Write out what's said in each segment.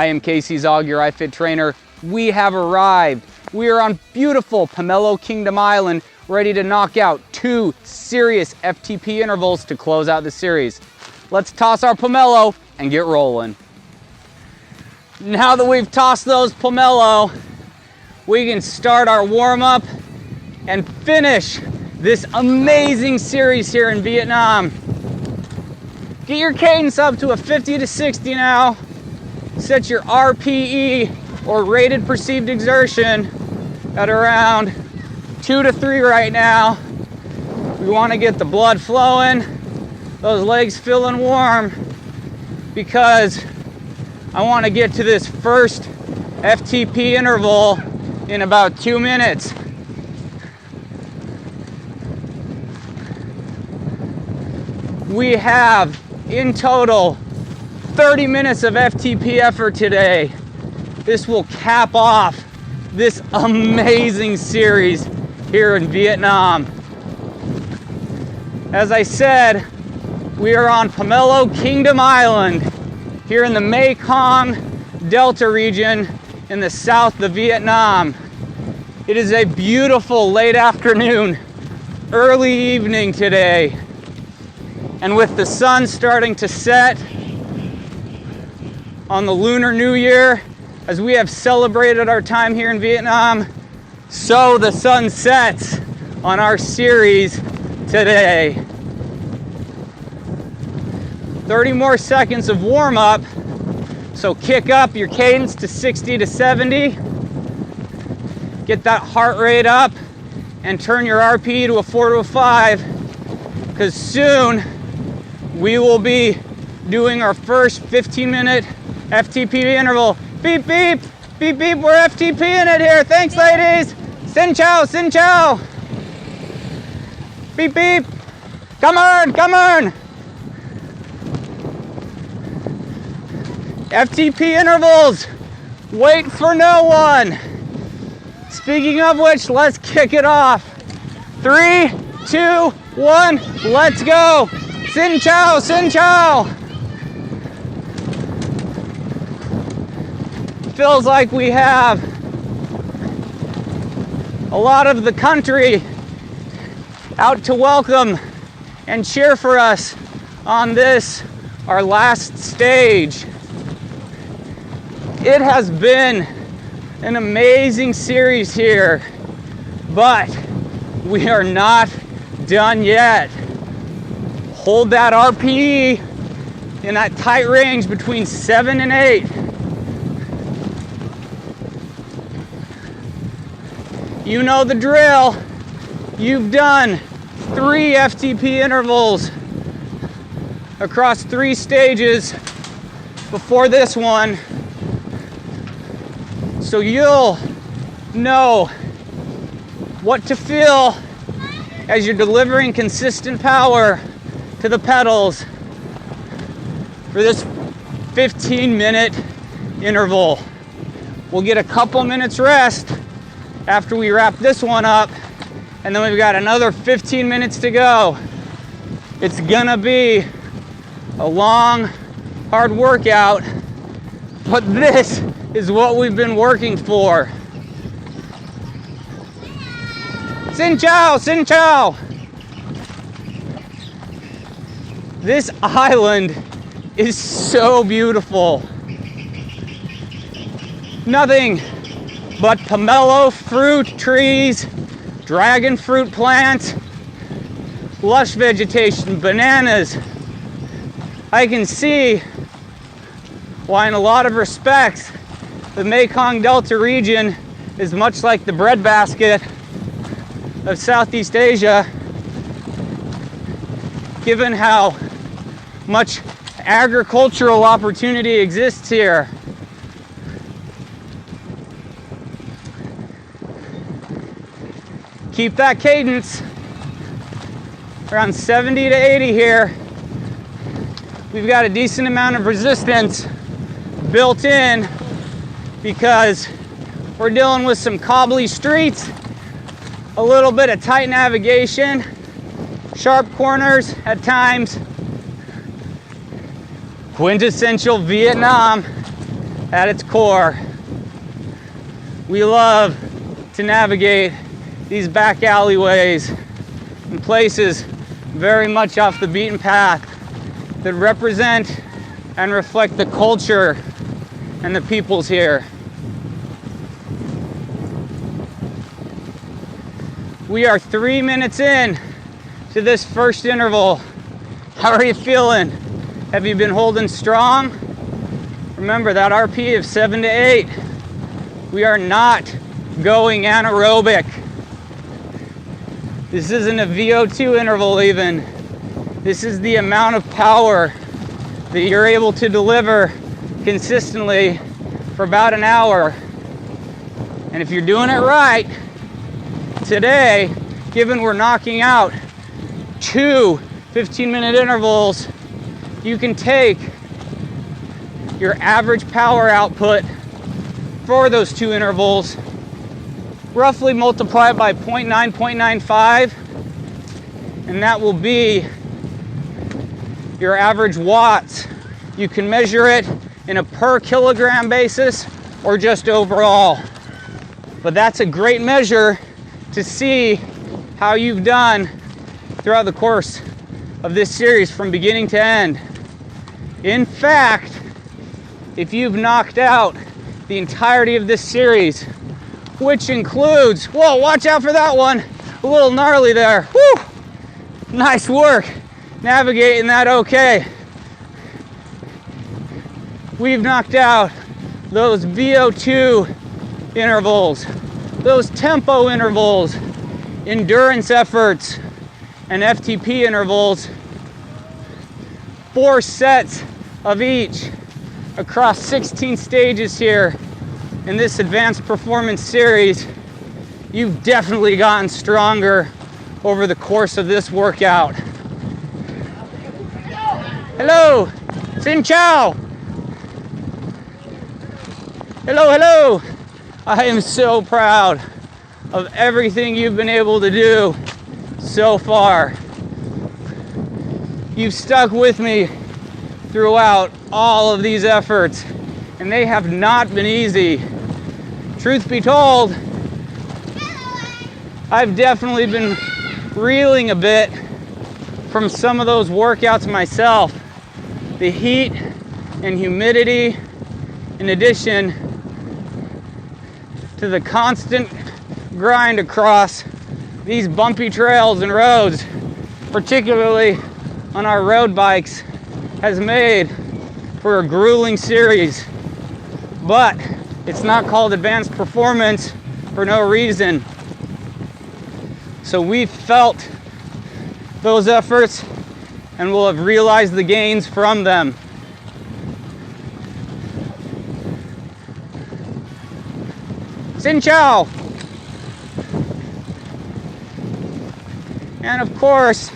I am Casey Zaugg, your iFit trainer. We have arrived. We are on beautiful Pomelo Kingdom Island, ready to knock out 2 serious FTP intervals to close out the series. Let's toss our pomelo and get rolling. Now that we've tossed those pomelo, we can start our warm-up and finish this amazing series here in Vietnam. Get your cadence up to a 50 to 60 now. Set your RPE, or rated perceived exertion, at around 2 to 3 right now. We want to get the blood flowing, those legs feeling warm, because I want to get to this first FTP interval in about 2 minutes. We have in total 30 minutes of FTP effort today. This will cap off this amazing series here in Vietnam. As I said, we are on Pomelo Kingdom Island here in the Mekong Delta region in the south of Vietnam. It is a beautiful late afternoon, early evening today. And with the sun starting to set on the Lunar New Year, as we have celebrated our time here in Vietnam, so the sun sets on our series today. 30 more seconds of warm-up, so kick up your cadence to 60 to 70. Get that heart rate up and turn your RPE to a 4 to a 5, because soon we will be doing our first 15-minute FTP interval. Beep, beep, beep, beep, we're FTPing it here. Thanks, ladies. Xin chào, xin chào. Beep, beep. Come on, come on. FTP intervals. Wait for no one. Speaking of which, let's kick it off. 3, 2, 1, let's go. Xin chào, xin chào. Feels like we have a lot of the country out to welcome and cheer for us on this, our last stage. It has been an amazing series here, but we are not done yet. Hold that RPE in that tight range between 7 and 8. You know the drill. You've done 3 FTP intervals across 3 stages before this one. So you'll know what to feel as you're delivering consistent power to the pedals for this 15-minute interval. We'll get a couple minutes rest after we wrap this one up, and then we've got another 15 minutes to go. It's gonna be a long, hard workout, but this is what we've been working for. Xin chào, xin chào. This island is so beautiful. Nothing but pomelo fruit trees, dragon fruit plants, lush vegetation, bananas. I can see why in a lot of respects the Mekong Delta region is much like the breadbasket of Southeast Asia, given how much agricultural opportunity exists here. Keep that cadence around 70 to 80 here. We've got a decent amount of resistance built in because we're dealing with some cobbly streets, a little bit of tight navigation, sharp corners at times. Quintessential Vietnam at its core, we love to navigate these back alleyways and places very much off the beaten path that represent and reflect the culture and the peoples here. We are 3 minutes in to this first interval. How are you feeling? Have you been holding strong? Remember that RP of 7 to 8. We are not going anaerobic. This isn't a VO2 interval even. This is the amount of power that you're able to deliver consistently for about an hour. And if you're doing it right, today, given we're knocking out 2 15-minute intervals, you can take your average power output for those 2 intervals, roughly multiply it by 0.9, 0.95, and that will be your average watts. You can measure it in a per kilogram basis or just overall. But that's a great measure to see how you've done throughout the course of this series from beginning to end. In fact, if you've knocked out the entirety of this series, which includes, whoa, watch out for that one, a little gnarly there. Woo! Nice work navigating that okay. We've knocked out those VO2 intervals, those tempo intervals, endurance efforts, and FTP intervals, 4 sets of each across 16 stages here in this advanced performance series. You've definitely gotten stronger over the course of this workout. Hello, Xin Chao. Hello, hello. I am so proud of everything you've been able to do so far. You've stuck with me throughout all of these efforts, and they have not been easy. Truth be told, I've definitely been reeling a bit from some of those workouts myself. The heat and humidity, in addition to the constant grind across these bumpy trails and roads, particularly on our road bikes, has made for a grueling series. But it's not called advanced performance for no reason. So we've felt those efforts and will have realized the gains from them. Xin Chao! And of course,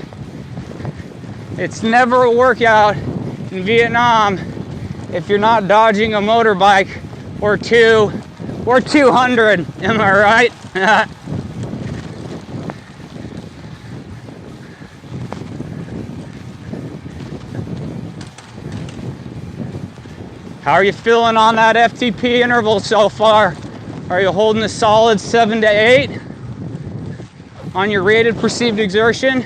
it's never a workout in Vietnam if you're not dodging a motorbike or 2 or 200, am I right? How are you feeling on that FTP interval so far? Are you holding a solid 7 to 8 on your rated perceived exertion?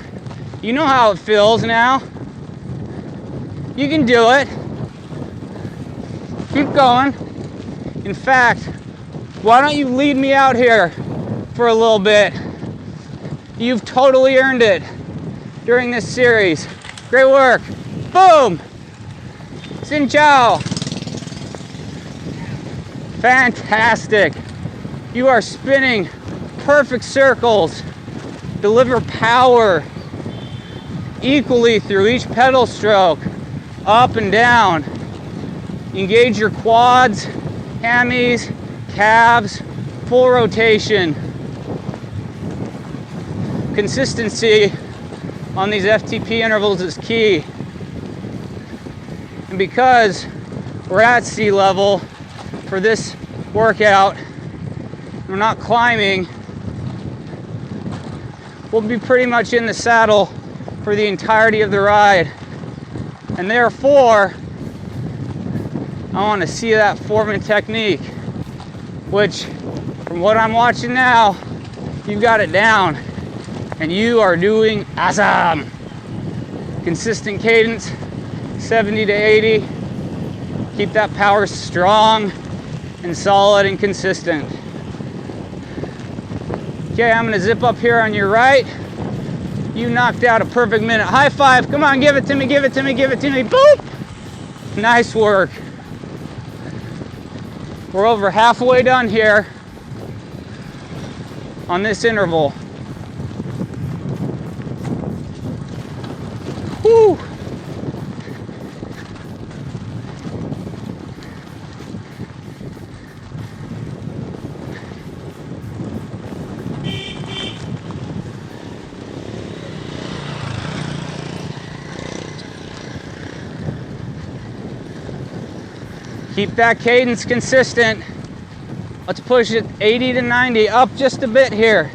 You know how it feels now. You can do it. Keep going. In fact, why don't you lead me out here for a little bit? You've totally earned it during this series. Great work. Boom! Xin Chao. Fantastic. You are spinning perfect circles. Deliver power equally through each pedal stroke, up and down. Engage your quads, hammies, calves, full rotation. Consistency on these FTP intervals is key. And because we're at sea level for this workout, we're not climbing, we'll be pretty much in the saddle for the entirety of the ride. And therefore, I want to see that form and technique, which from what I'm watching now, you've got it down and you are doing awesome. Consistent cadence, 70 to 80. Keep that power strong and solid and consistent. Okay, I'm gonna zip up here on your right. You knocked out a perfect minute. High five, come on, give it to me, give it to me, give it to me, boop! Nice work. We're over halfway done here on this interval. Woo! Keep that cadence consistent. Let's push it 80 to 90, up just a bit here.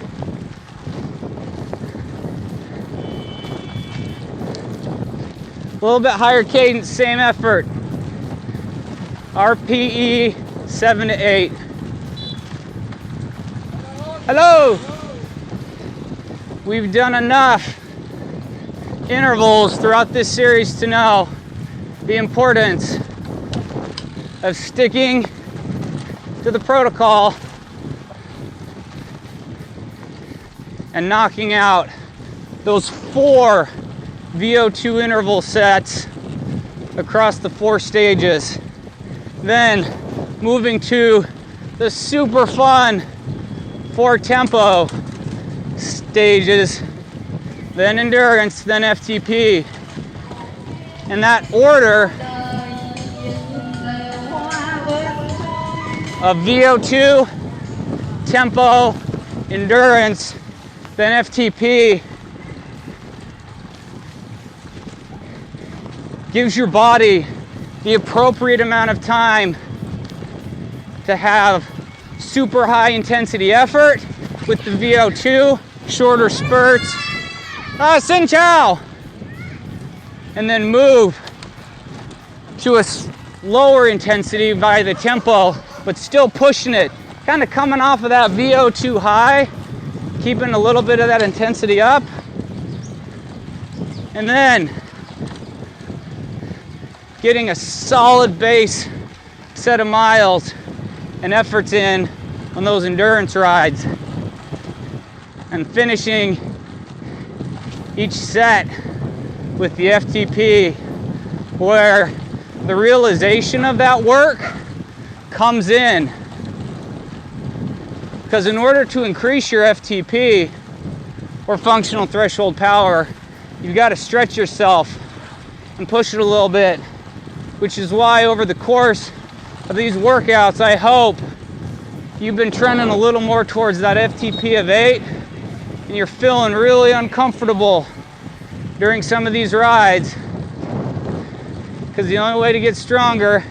A little bit higher cadence, same effort. RPE 7 to 8. Hello. We've done enough intervals throughout this series to know the importance of sticking to the protocol and knocking out those 4 VO2 interval sets across the 4 stages. Then moving to the super fun 4 tempo stages, then endurance, then FTP. In that order of VO2, tempo, endurance, then FTP, gives your body the appropriate amount of time to have super high intensity effort with the VO2, shorter spurts, Sin Chow, and then move to a lower intensity by the tempo, but still pushing it, kind of coming off of that VO2 high, keeping a little bit of that intensity up, and then getting a solid base set of miles and efforts in on those endurance rides, and finishing each set with the FTP, where the realization of that work comes in. Because in order to increase your FTP, or functional threshold power, you've got to stretch yourself and push it a little bit, which is why over the course of these workouts, I hope you've been trending a little more towards that FTP of 8, and you're feeling really uncomfortable during some of these rides, because the only way to get stronger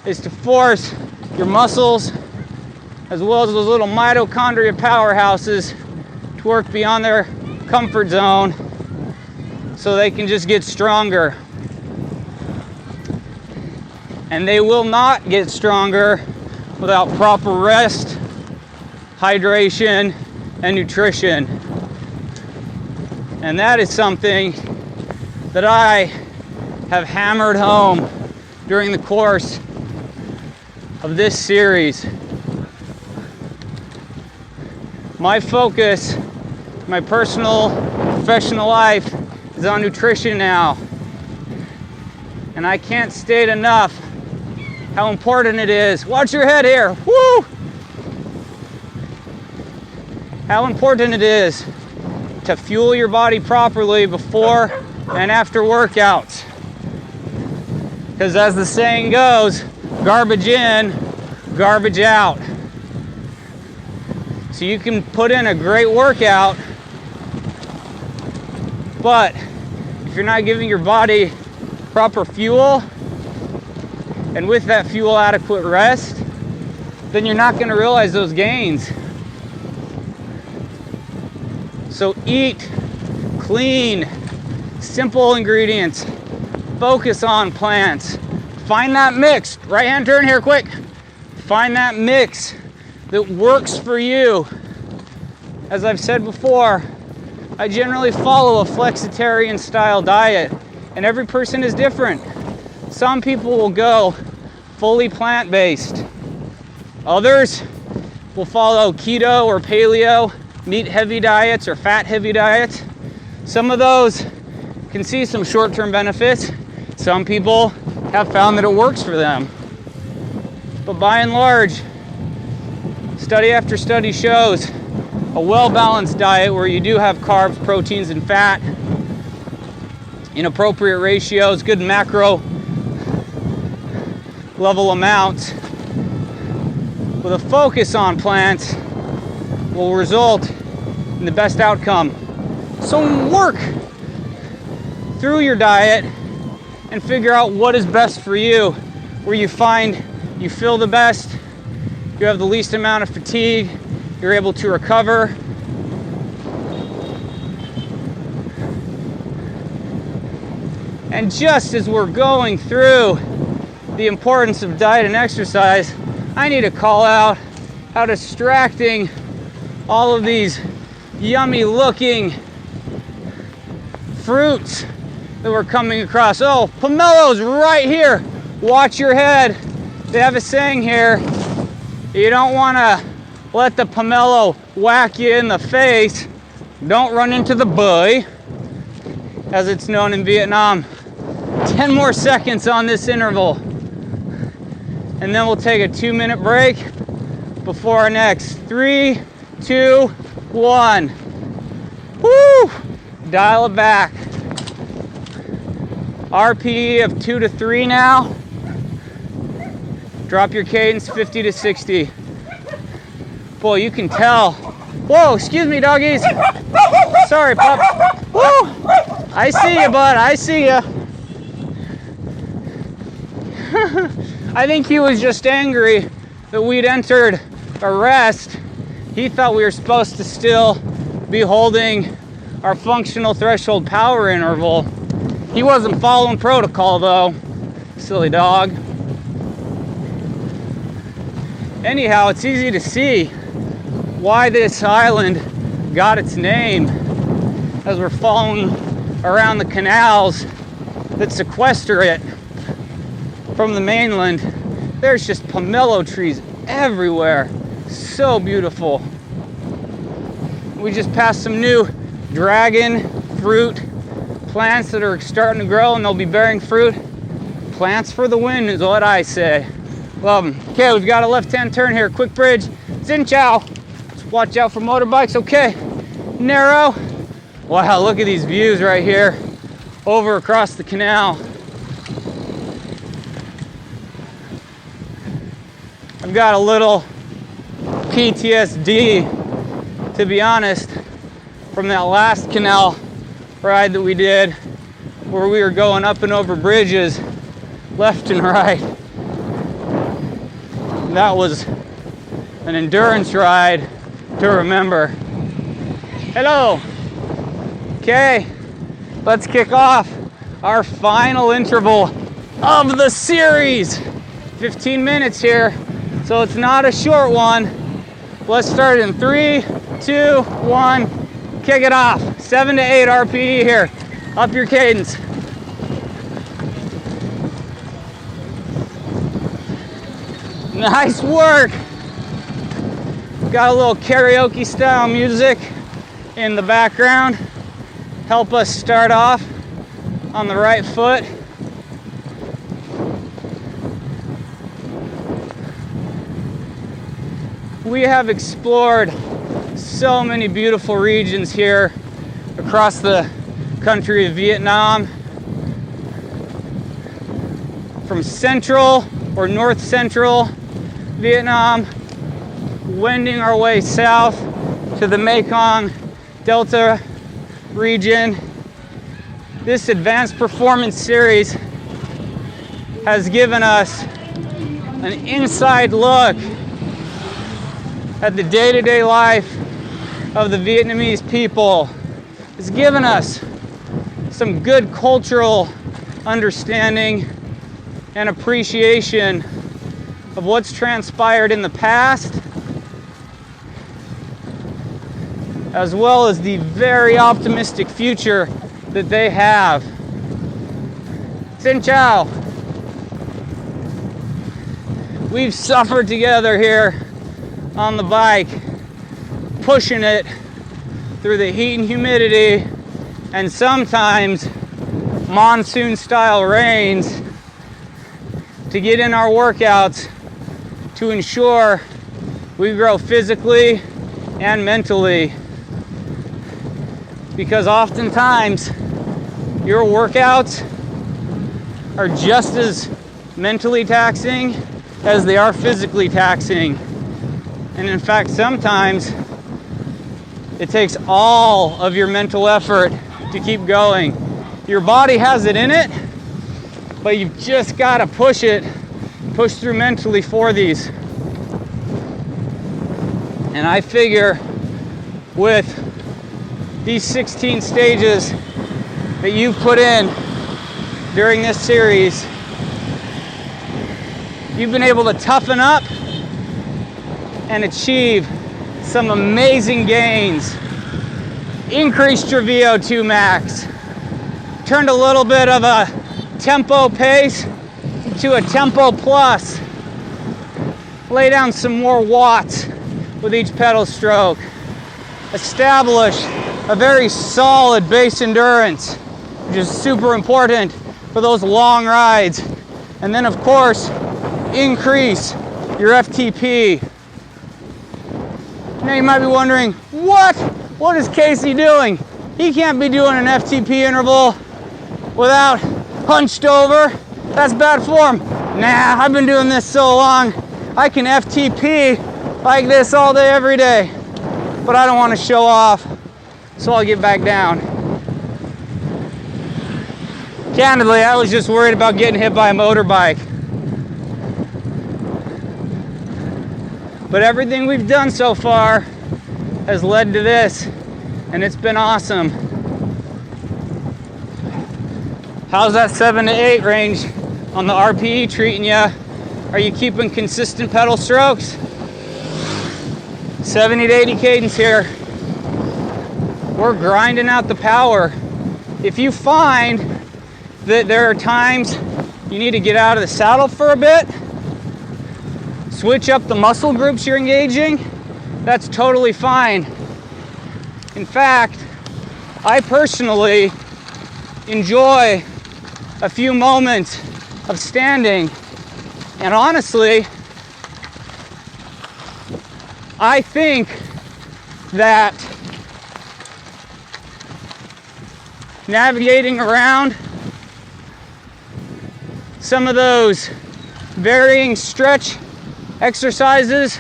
is to force your muscles, as well as those little mitochondria powerhouses, to work beyond their comfort zone so they can just get stronger. And they will not get stronger without proper rest, hydration, and nutrition. And that is something that I have hammered home during the course of this series. My focus, my personal, professional life is on nutrition now. And I can't state enough how important it is. Watch your head here. Woo! How important it is to fuel your body properly before and after workouts. Because as the saying goes, garbage in, garbage out. So you can put in a great workout, but if you're not giving your body proper fuel, and with that fuel adequate rest, then you're not going to realize those gains. So eat clean, simple ingredients, focus on plants, find that mix. Right hand turn here, quick. Find that mix that works for you. As I've said before, I generally follow a flexitarian style diet, and every person is different. Some people will go fully plant-based. Others will follow keto or paleo, meat-heavy diets or fat-heavy diets. Some of those can see some short-term benefits. Some people have found that it works for them. But by and large, study after study shows a well-balanced diet where you do have carbs, proteins, and fat in appropriate ratios, good macro level amounts, with a focus on plants will result in the best outcome. So work through your diet and figure out what is best for you, where you find you feel the best, you have the least amount of fatigue, you're able to recover. And just as we're going through the importance of diet and exercise, I need to call out how distracting all of these yummy looking fruits that we're coming across. Oh, pomelo's right here. Watch your head. They have a saying here, you don't want to let the pomelo whack you in the face. Don't run into the buoy, as it's known in Vietnam. 10 more seconds on this interval, and then we'll take a 2-minute break before our next 3, 2, 1. Woo! Dial it back. RPE of 2 to 3 now. Drop your cadence 50 to 60. Boy, you can tell. Whoa, excuse me, doggies. Sorry, pup. Whoa! I see you, bud. I see you. I think he was just angry that we'd entered a rest. He thought we were supposed to still be holding our functional threshold power interval. He wasn't following protocol though. Silly dog. Anyhow, it's easy to see why this island got its name as we're following around the canals that sequester it from the mainland. There's just pomelo trees everywhere. So beautiful. We just passed some new dragon fruit plants that are starting to grow, and they'll be bearing fruit. Plants for the wind is what I say. Love them. Okay, we've got a left-hand turn here. Quick bridge. Xin chow. Let's watch out for motorbikes. Okay. Narrow. Wow, look at these views right here over across the canal. I've got a little PTSD, to be honest, from that last canal ride that we did where we were going up and over bridges left and right. That was an endurance ride to remember. Hello. Okay, let's kick off our final interval of the series. 15 minutes here, so it's not a short one. Let's start in 3, 2, 1, kick it off. 7 to 8 RPE here. Up your cadence. Nice work. Got a little karaoke style music in the background. Help us start off on the right foot. We have explored so many beautiful regions here across the country of Vietnam. From central or north central Vietnam, wending our way south to the Mekong Delta region. This advanced performance series has given us an inside look at the day-to-day life of the Vietnamese people. It's given us some good cultural understanding and appreciation of what's transpired in the past, as well as the very optimistic future that they have. Xin chào. We've suffered together here on the bike, pushing it through the heat and humidity, and sometimes monsoon-style rains to get in our workouts to ensure we grow physically and mentally. Because oftentimes your workouts are just as mentally taxing as they are physically taxing. And in fact, sometimes it takes all of your mental effort to keep going. Your body has it in it, but you've just got to push through mentally for these. And I figure with these 16 stages that you've put in during this series, you've been able to toughen up and achieve some amazing gains. Increased your VO2 max, turned a little bit of a tempo pace to a tempo plus, lay down some more watts with each pedal stroke, establish a very solid base endurance, which is super important for those long rides, and then of course increase your FTP. Now you might be wondering, what is Casey doing? He can't be doing an FTP interval without hunched over. That's bad form. Nah, I've been doing this so long, I can FTP like this all day, every day. But I don't want to show off, so I'll get back down. Candidly, I was just worried about getting hit by a motorbike. But everything we've done so far has led to this, and it's been awesome. How's that 7 to 8 range on the RPE treating you? Are you keeping consistent pedal strokes? 70 to 80 cadence here. We're grinding out the power. If you find that there are times you need to get out of the saddle for a bit, switch up the muscle groups you're engaging, that's totally fine. In fact, I personally enjoy a few moments of standing, and honestly, I think that navigating around some of those varying stretch exercises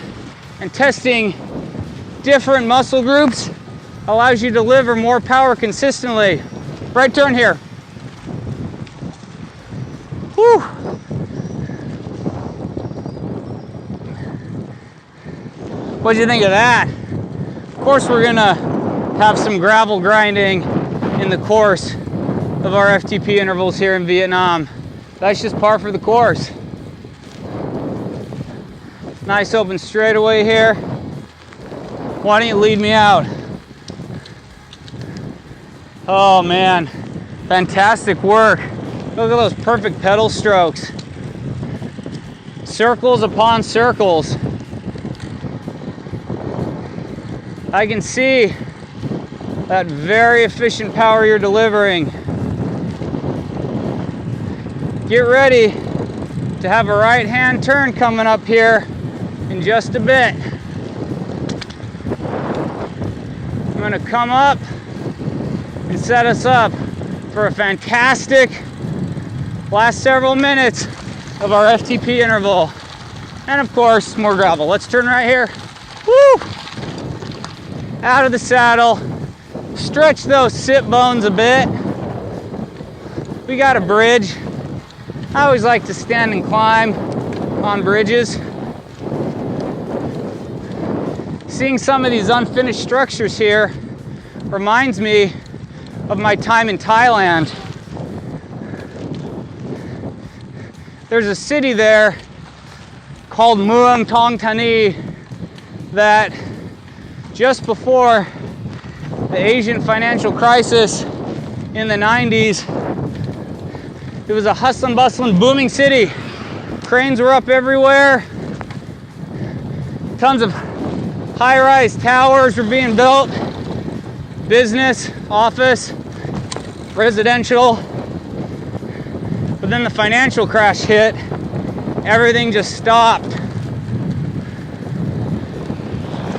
and testing different muscle groups allows you to deliver more power consistently. Right turn here. Whew. What'd you think of that? Of course, we're gonna have some gravel grinding in the course of our FTP intervals here in Vietnam. That's just par for the course. Nice open straightaway here. Why don't you lead me out? Oh man, fantastic work. Look at those perfect pedal strokes. Circles upon circles. I can see that very efficient power you're delivering. Get ready to have a right-hand turn coming up here in just a bit. I'm gonna come up and set us up for a fantastic last several minutes of our FTP interval. And of course, more gravel. Let's turn right here. Woo! Out of the saddle. Stretch those sit bones a bit. We got a bridge. I always like to stand and climb on bridges. Seeing some of these unfinished structures here reminds me of my time in Thailand. there's a city there called Muang Thong Thani that just before the Asian financial crisis in the 90s, it was a hustling, bustling, booming city. Cranes were up everywhere. Tons of high-rise towers were being built. Business, office, residential. But then the financial crash hit. Everything just stopped.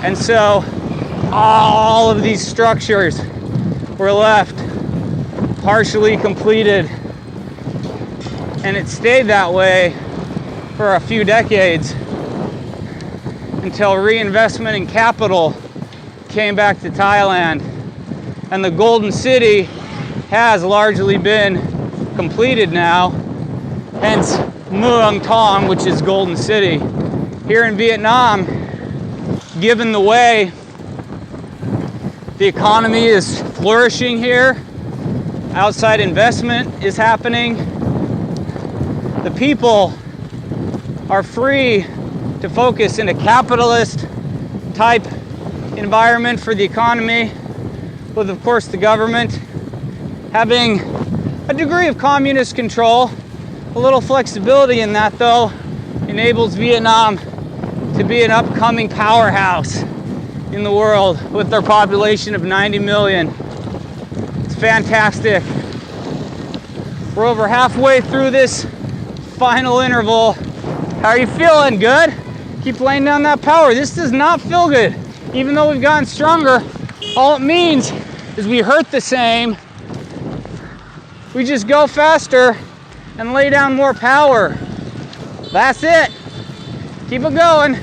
And so all of these structures were left partially completed. And it stayed that way for a few decades until reinvestment in capital came back to Thailand. And the Golden City has largely been completed now, hence Muang Thong, which is Golden City. Here in Vietnam, given the way the economy is flourishing here, outside investment is happening, the people are free to focus in a capitalist type environment for the economy, with of course the government having a degree of communist control. A little flexibility in that though enables Vietnam to be an upcoming powerhouse in the world with their population of 90 million. It's fantastic. We're over halfway through this final interval. How are you feeling? Good? Keep laying down that power. This does not feel good. Even though we've gotten stronger, all it means is we hurt the same. We just go faster and lay down more power. That's it. Keep it going.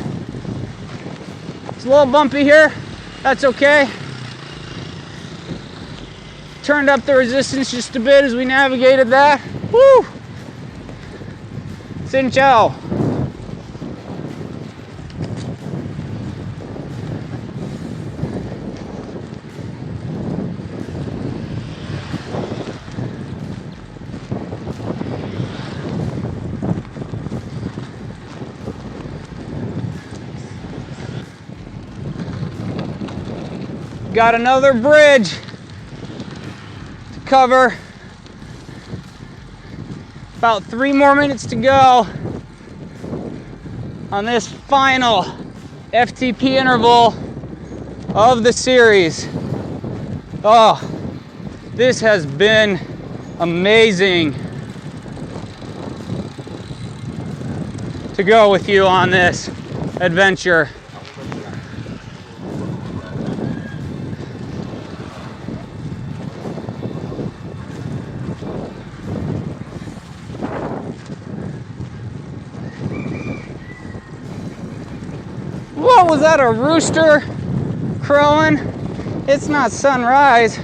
It's a little bumpy here. That's okay. Turned up the resistance just a bit as we navigated that. Woo! Xin chào. Got another bridge to cover. About 3 more minutes to go on this final FTP interval of the series. Oh, this has been amazing to go with you on this adventure. What was that, a rooster crowing? It's not sunrise,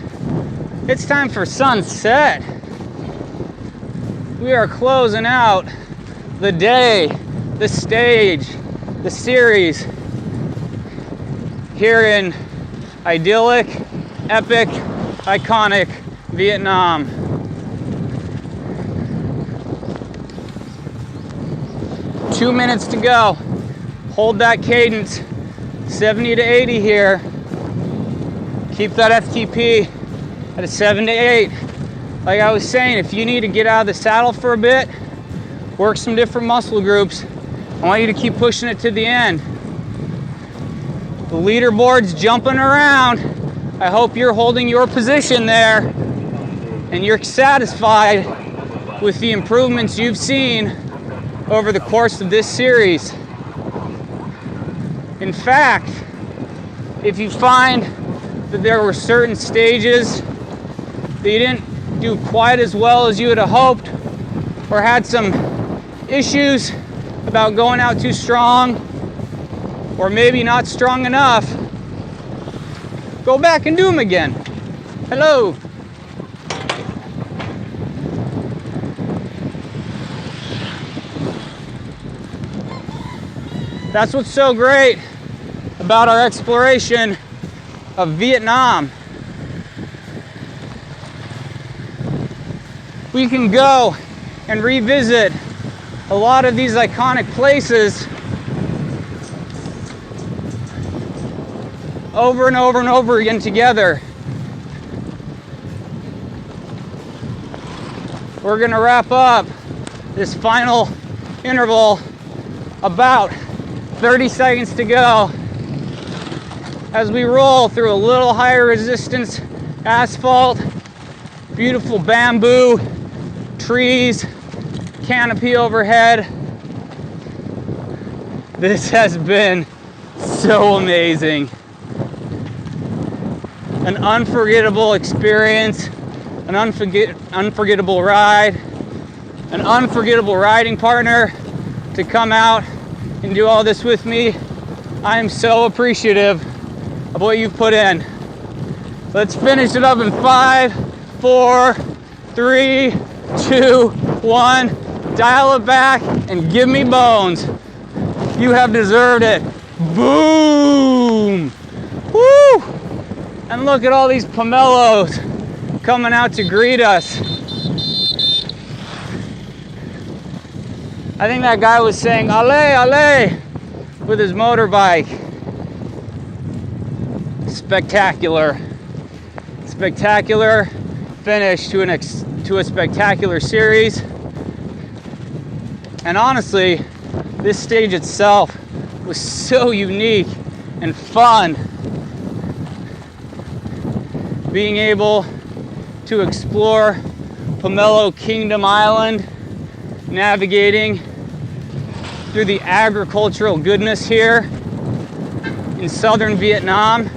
it's time for sunset. We are closing out the day, the stage, the series here in idyllic, epic, iconic Vietnam. Two minutes to go. Hold that cadence, 70 to 80 here. Keep that FTP at a 7 to 8. Like I was saying, if you need to get out of the saddle for a bit, work some different muscle groups, I want you to keep pushing it to the end. The leaderboard's jumping around. I hope you're holding your position there and you're satisfied with the improvements you've seen over the course of this series. In fact, if you find that there were certain stages that you didn't do quite as well as you would have hoped, or had some issues about going out too strong, or maybe not strong enough, go back and do them again. Hello. That's what's so great about our exploration of Vietnam. We can go and revisit a lot of these iconic places over and over and over again together. We're gonna wrap up this final interval, about 30 seconds to go, as we roll through a little higher resistance asphalt, beautiful bamboo, trees, canopy overhead. This has been so amazing. An unforgettable experience, an unforgettable ride, an unforgettable riding partner to come out and do all this with me. I am so appreciative of what you've put in. Let's finish it up in 5, 4, 3, 2, 1. Dial it back and give me bones. You have deserved it. Boom! Woo! And look at all these pomelos coming out to greet us. I think that guy was saying "Ale, ale" with his motorbike. Spectacular. Spectacular finish to a spectacular series. And honestly, this stage itself was so unique and fun. Being able to explore Pomelo Kingdom Island, navigating through the agricultural goodness here in southern Vietnam.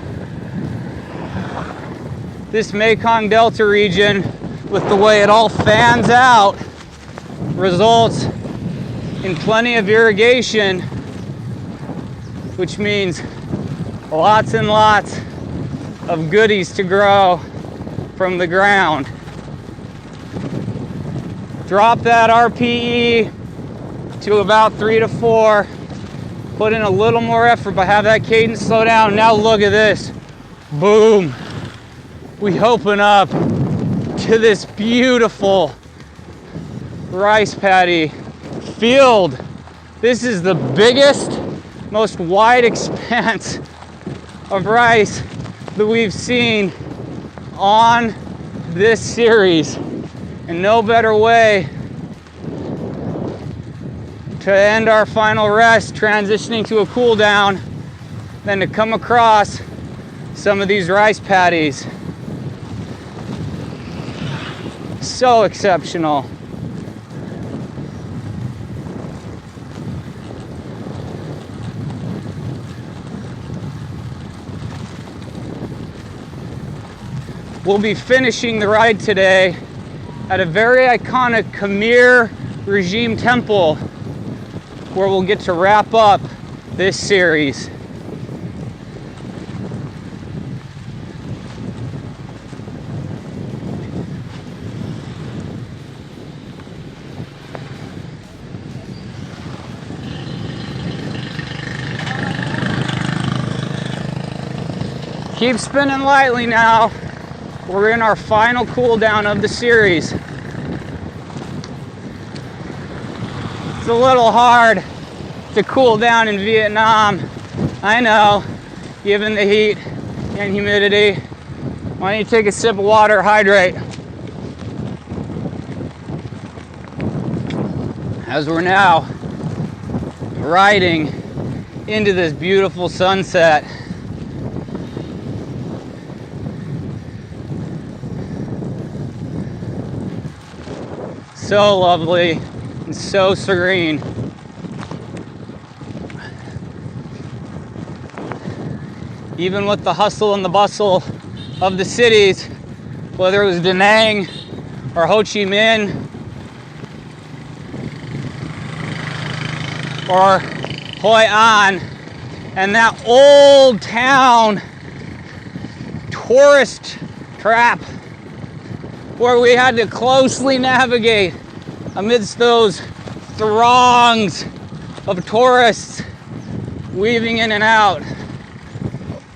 This Mekong Delta region, with the way it all fans out, results in plenty of irrigation, which means lots and lots of goodies to grow from the ground. Drop that RPE to about 3 to 4. Put in a little more effort, but have that cadence slow down. Now look at this. Boom. We open up to this beautiful rice paddy field. This is the biggest, most wide expanse of rice that we've seen on this series. And no better way to end our final rest, transitioning to a cool down, than to come across some of these rice paddies. So exceptional. We'll be finishing the ride today at a very iconic Khmer regime temple, where we'll get to wrap up this series. Keep spinning lightly now. We're in our final cool down of the series. It's a little hard to cool down in Vietnam. I know, given the heat and humidity. Why don't you take a sip of water, hydrate. As we're now riding into this beautiful sunset. So lovely and so serene. Even with the hustle and the bustle of the cities, whether it was Da Nang or Ho Chi Minh or Hoi An, and that old town tourist trap where we had to closely navigate amidst those throngs of tourists weaving in and out.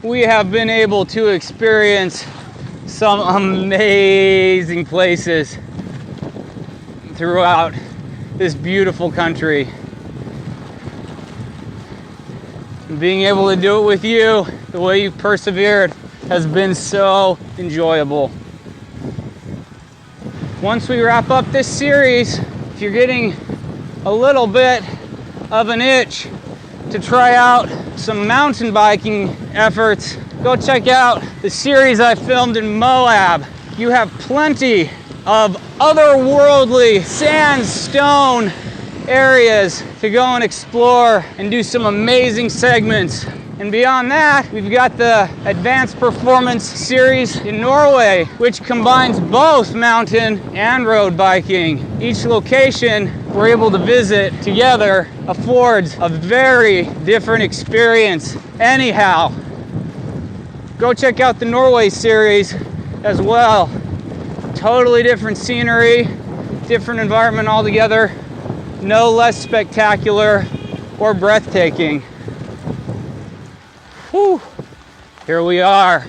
We have been able to experience some amazing places throughout this beautiful country. And being able to do it with you, the way you've persevered, has been so enjoyable. Once we wrap up this series, if you're getting a little bit of an itch to try out some mountain biking efforts, go check out the series I filmed in Moab. You have plenty of otherworldly sandstone areas to go and explore and do some amazing segments. And beyond that, we've got the Advanced Performance series in Norway, which combines both mountain and road biking. Each location we're able to visit together affords a very different experience. Anyhow, go check out the Norway series as well. Totally different scenery, different environment altogether, no less spectacular or breathtaking. Whew. Here we are.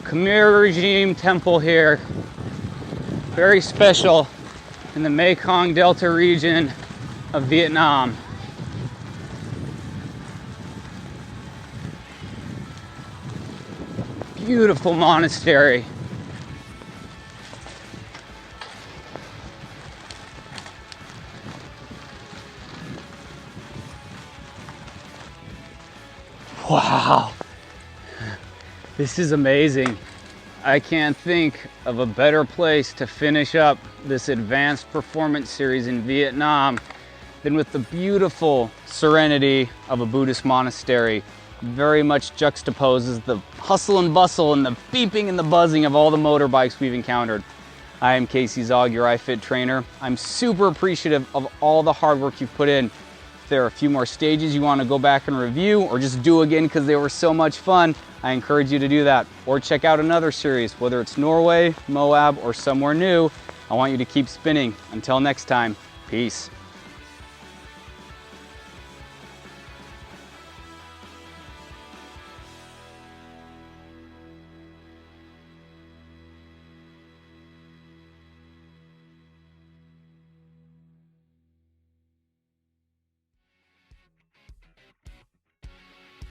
Khmer regime temple here. Very special in the Mekong Delta region of Vietnam. Beautiful monastery. Wow, this is amazing. I can't think of a better place to finish up this Advanced Performance series in Vietnam than with the beautiful serenity of a Buddhist monastery. Very much juxtaposes the hustle and bustle and the beeping and the buzzing of all the motorbikes we've encountered. I am Casey Zaugg, your iFit trainer. I'm super appreciative of all the hard work you've put in. If there are a few more stages you want to go back and review or just do again because they were so much fun, I encourage you to do that. Or check out another series, whether it's Norway, Moab, or somewhere new. I want you to keep spinning. Until next time, peace.